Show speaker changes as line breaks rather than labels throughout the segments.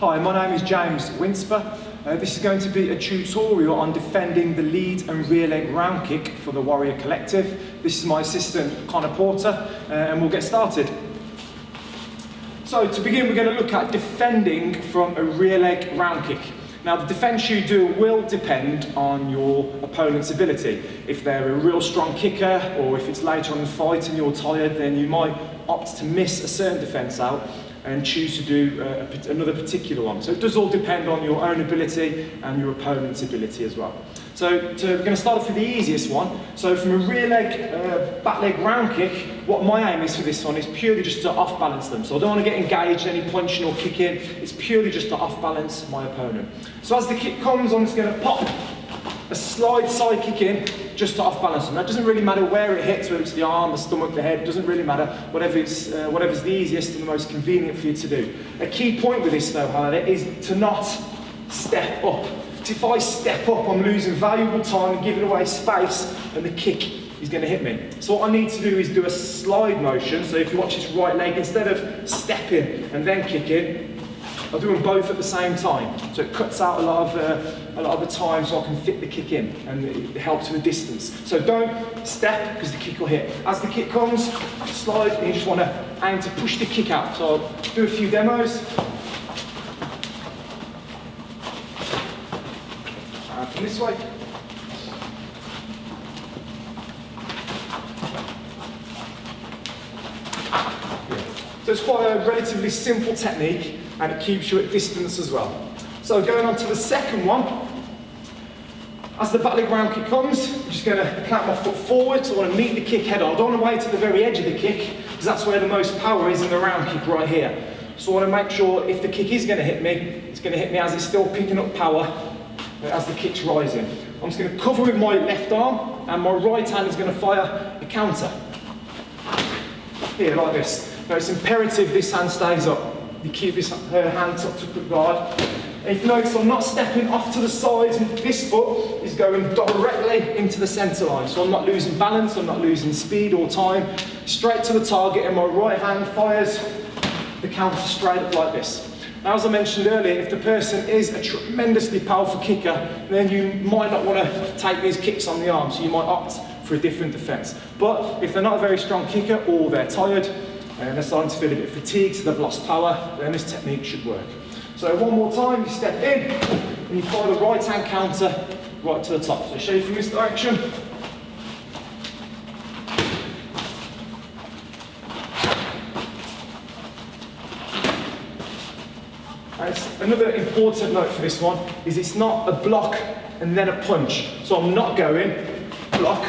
Hi, my name is James Winsper. This is going to be a tutorial on defending the lead and rear leg round kick for the Warrior Collective. This is my assistant Connor Porter, and we'll get started. So to begin, we're going to look at defending from a rear leg round kick. Now, the defence you do will depend on your opponent's ability. If they're a real strong kicker, or if it's later on in the fight and you're tired, then you might opt to miss a certain defence out and choose to do another particular one. So it does all depend on your own ability and your opponent's ability as well. So we're going to start off with the easiest one. So from a rear leg, back leg round kick, what my aim is for this one is purely just to off balance them. So I don't want to get engaged in any punching or kicking. It's purely just to off balance my opponent. So as the kick comes, I'm just going to pop a slide side kick in just to off balance them. That doesn't really matter where it hits, whether it's the arm, the stomach, the head, doesn't really matter. Whatever's the easiest and the most convenient for you to do. A key point with this though, however, is to not step up. If I step up, I'm losing valuable time and giving away space, and the kick is going to hit me. So what I need to do is do a slide motion. So if you watch this right leg, instead of stepping and then kicking, I'll do them both at the same time. So it cuts out a lot of the time, so I can fit the kick in, and it helps with the distance. So don't step, because the kick will hit. As the kick comes, slide, and you just want to aim to push the kick out. So I'll do a few demos. And from this way. So it's quite a relatively simple technique, and it keeps you at distance as well. So going on to the second one, as the back leg round kick comes, I'm just going to plant my foot forward, so I want to meet the kick head on. I don't want to wait to the very edge of the kick, because that's where the most power is in the round kick right here. So I want to make sure if the kick is going to hit me, it's going to hit me as it's still picking up power, as the kick's rising. I'm just going to cover with my left arm, and my right hand is going to fire a counter. Here, like this. Now it's imperative this hand stays up. You keep this hand up to put guard. And if you notice, I'm not stepping off to the sides, and this foot is going directly into the centre line. So I'm not losing balance, I'm not losing speed or time. Straight to the target, and my right hand fires the counter straight up like this. Now, as I mentioned earlier, if the person is a tremendously powerful kicker, then you might not want to take these kicks on the arm, so you might opt for a different defence. But if they're not a very strong kicker, or they're tired, and they're starting to feel a bit fatigued, so they've lost power, then this technique should work. So one more time, you step in, and you fire the right hand counter right to the top. So show you from this direction. Another important note for this one is it's not a block and then a punch. So I'm not going block,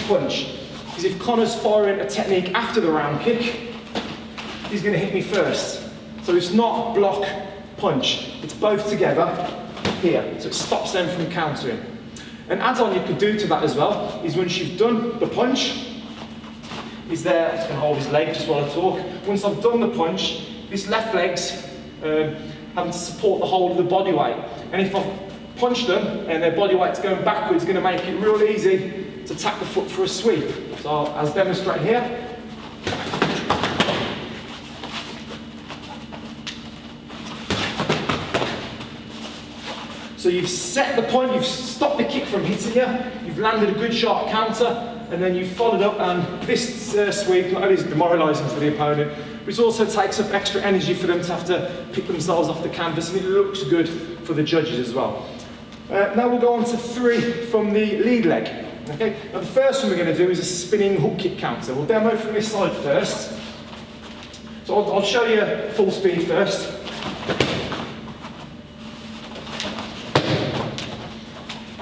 punch. Because if Connor's firing a technique after the round kick, he's going to hit me first. So it's not block, punch. It's both together here. So it stops them from countering. An add-on you could do to that as well is once you've done the punch, he's there, I'm just going to hold his leg just while I talk. Once I've done the punch, this left leg's having to support the whole of the body weight. And if I've punched them and their body weight's going backwards, it's going to make it real easy to tap the foot for a sweep. So as demonstrated here. So you've set the point, you've stopped the kick from hitting you, you've landed a good sharp counter, and then you've followed up, and this sweep not only is demoralising for the opponent, but it also takes up extra energy for them to have to pick themselves off the canvas, and it looks good for the judges as well. Now we'll go on to 3 from the lead leg. Okay? Now the first one we're going to do is a spinning hook kick counter. We'll demo from this side first. So I'll show you full speed first.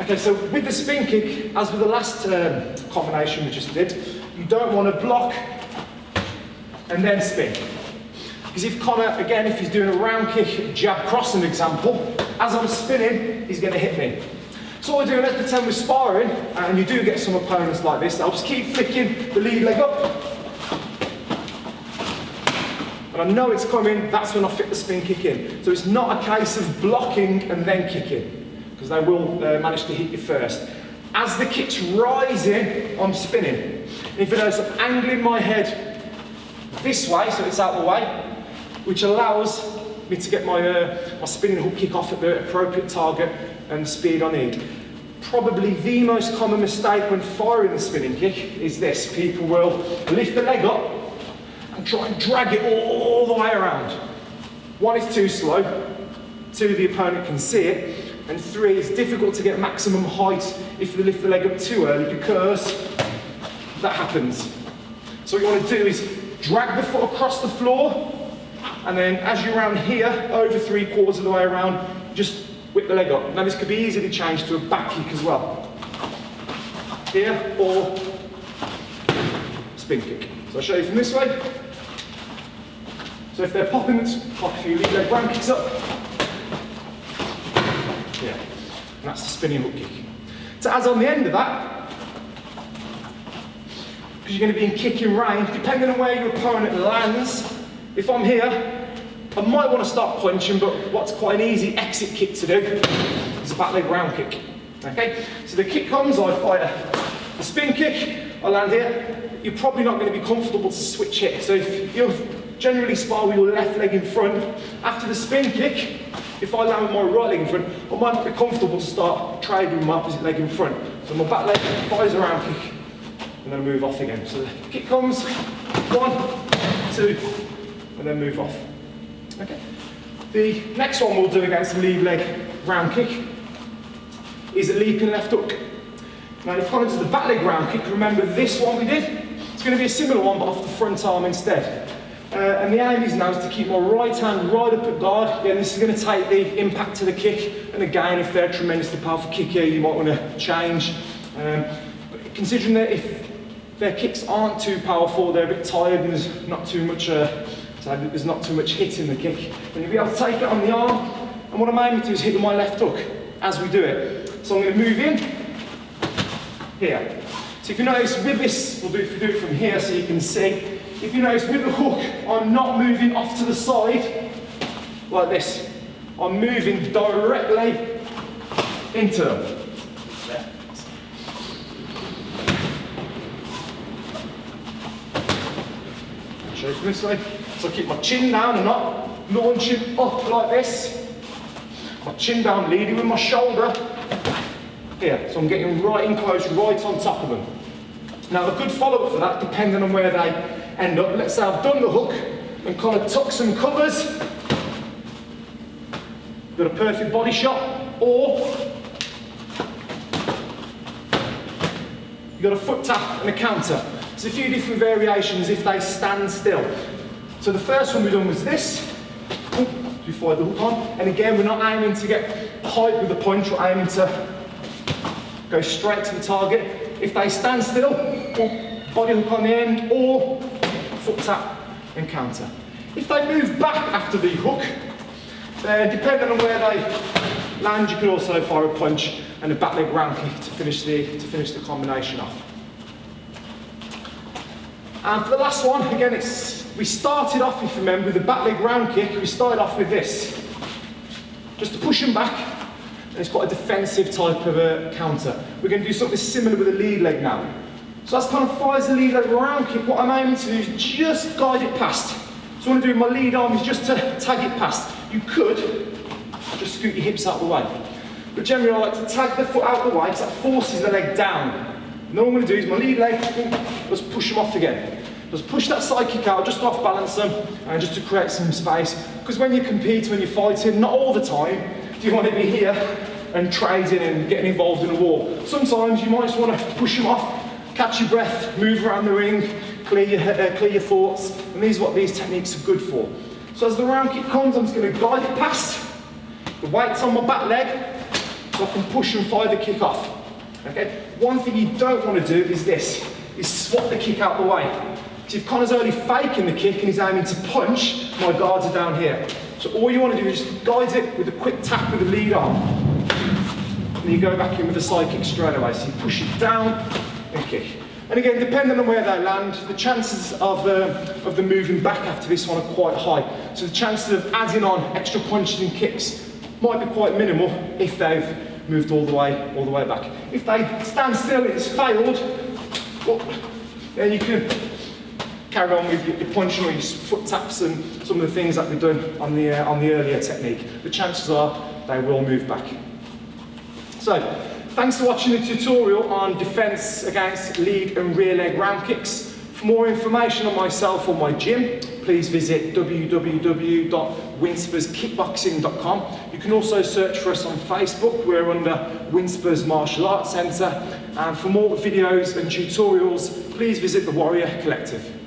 Okay, so with the spin kick, as with the last combination we just did, you don't want to block and then spin. Because if Connor, again, if he's doing a round kick, jab crossing example, as I'm spinning, he's going to hit me. So what we're doing, let's pretend we're sparring, and you do get some opponents like this. I'll just keep flicking the lead leg up. And I know it's coming, that's when I fit the spin kick in. So it's not a case of blocking and then kicking, because they will manage to hit you first. As the kick's rising, I'm spinning. And if you notice, I'm angling my head this way, so it's out the way, which allows me to get my, my spinning hook kick off at the appropriate target and speed I need. Probably the most common mistake when firing the spinning kick is this. People will lift the leg up and try and drag it all the way around. 1, it's too slow. 2, the opponent can see it. And 3, it's difficult to get maximum height if you lift the leg up too early, because that happens. So what you want to do is drag the foot across the floor, and then as you're around here, over 3/4 of the way around, just whip the leg up. Now this could be easily changed to a back kick as well. Here, or spin kick. So I'll show you from this way. So if they're popping, let's pop a few lead leg round kicks up. Yeah, and that's the spinning hook kick. So as on the end of that, because you're going to be in kicking range, depending on where your opponent lands, if I'm here, I might want to start punching, but what's quite an easy exit kick to do is a back leg round kick. Okay, so the kick comes, I fire the spin kick, I land here. You're probably not going to be comfortable to switch it, so if you'll generally spar with your left leg in front, after the spin kick, if I land with my right leg in front, I might not be comfortable to start trading with my opposite leg in front. So my back leg fires a round kick, and then move off again. So the kick comes, 1, 2, and then move off. Okay. The next one we'll do against the lead leg round kick is a leaping left hook. Now if I do the back leg round kick, remember this one we did? It's going to be a similar one, but off the front arm instead. And the aim is now to keep my right hand right up at guard. Again, this is going to take the impact to the kick, and again, if they're a tremendously powerful kicker, you might want to change. But considering that if their kicks aren't too powerful, they're a bit tired and there's not too much hit in the kick, then you'll be able to take it on the arm. And what I'm aiming to is hit with my left hook as we do it. So I'm going to move in here. So if you notice with this, we'll do it from here so you can see. If you notice with the hook, I'm not moving off to the side like this. I'm moving directly into them. I'll show you from this way. So I keep my chin down and not launching up like this. My chin down, leading with my shoulder here. So I'm getting right in close, right on top of them. Now a good follow-up for that, depending on where they end up. Let's say I've done the hook and kind of tuck some covers, got a perfect body shot, or you've got a foot tap and a counter. There's a few different variations if they stand still. So the first one we done was this. We fired the hook on, and again we're not aiming to get height with the punch, we're aiming to go straight to the target. If they stand still, body hook on the end, or foot tap and counter. If they move back after the hook, then depending on where they land, you can also fire a punch and a back leg round kick to finish the combination off. And for the last one, again, we started off, if you remember, with the back leg round kick. We started off with this, just to push them back, and it's quite a defensive type of a counter. We're going to do something similar with the lead leg now. So that's kind of fires the lead leg round kick. What I'm aiming to do is just guide it past. So what I do with my lead arm is just to tag it past. You could just scoot your hips out of the way. But generally I like to tag the foot out of the way because that forces the leg down. And then what I'm going to do is my lead leg, just push them off again. Just push that side kick out, just off balance them, and just to create some space. Because when you compete, when you're fighting, not all the time do you want to be here and trading and getting involved in a war. Sometimes you might just want to push them off, catch your breath, move around the ring, clear your thoughts, and these are what these techniques are good for. So as the round kick comes, I'm just going to glide it past. The weight's on my back leg, so I can push and fire the kick off. Okay. One thing you don't want to do is this, is swap the kick out the way. So if Connor's only faking the kick and he's aiming to punch, my guards are down here. So all you want to do is just guide it with a quick tap with the lead arm. And you go back in with a side kick straight away. So you push it down and kick. And again, depending on where they land, the chances of them moving back after this one are quite high. So the chances of adding on extra punches and kicks might be quite minimal if they've moved all the way back. If they stand still, it's failed, well, then you can carry on with your punching or your foot taps and some of the things that we've done on the earlier technique, the chances are they will move back. So, thanks for watching the tutorial on defence against lead and rear leg round kicks. For more information on myself or my gym, please visit www.winsperskickboxing.com. You can also search for us on Facebook. We're under Winspers Martial Arts Centre. And for more videos and tutorials, please visit the Warrior Collective.